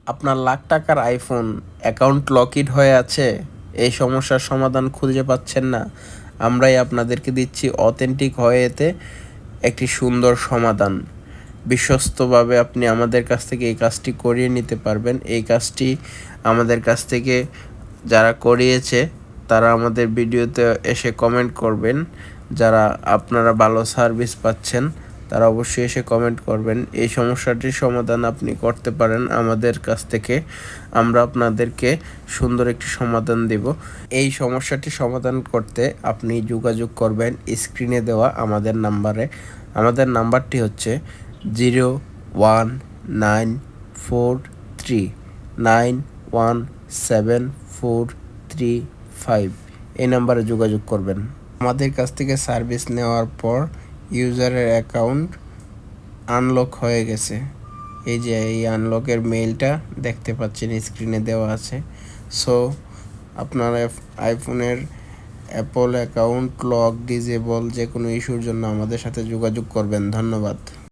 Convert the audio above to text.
আপনার লাখ টাকার iPhone account locked হয়ে আছে, এই সমস্যার সমাধান খুঁজে পাচ্ছেন না? আমরাই আপনাদেরকে দিচ্ছি অথেন্টিক ওয়েতে একটি সুন্দর সমাধান। বিশ্বস্তভাবে আপনি আমাদের কাছ থেকে এই কাজটি করিয়ে নিতে পারবেন। এই কাজটি আমাদের কাছ থেকে যারা করিয়েছে তারা আমাদের ভিডিওতে এসে কমেন্ট করবেন। যারা আপনারা ভালো সার্ভিস পাচ্ছেন তারা অবশ্যই এসে কমেন্ট করবেন। এই সমস্যাটির সমাধান আপনি করতে পারেন আমাদের কাছ থেকে। আমরা আপনাদেরকে সুন্দর একটি সমাধান দেব। এই সমস্যাটি সমাধান করতে আপনি যোগাযোগ করবেন স্ক্রিনে দেওয়া আমাদের নাম্বারে। আমাদের নাম্বারটি হচ্ছে 01943917435। এই নাম্বারে যোগাযোগ করবেন। আমাদের কাছ থেকে সার্ভিস নেওয়ার পর ইউজারের অ্যাকাউন্ট আনলক হয়ে গেছে। এই যে এই আনলকের মেইলটা দেখতে পাচ্ছেন স্ক্রিনে দেওয়া আছে। সো আপনার আইফোনের অ্যাপল অ্যাকাউন্ট লক ডিজেবল যে কোনো ইস্যুর জন্য আমাদের সাথে যোগাযোগ করবেন। ধন্যবাদ।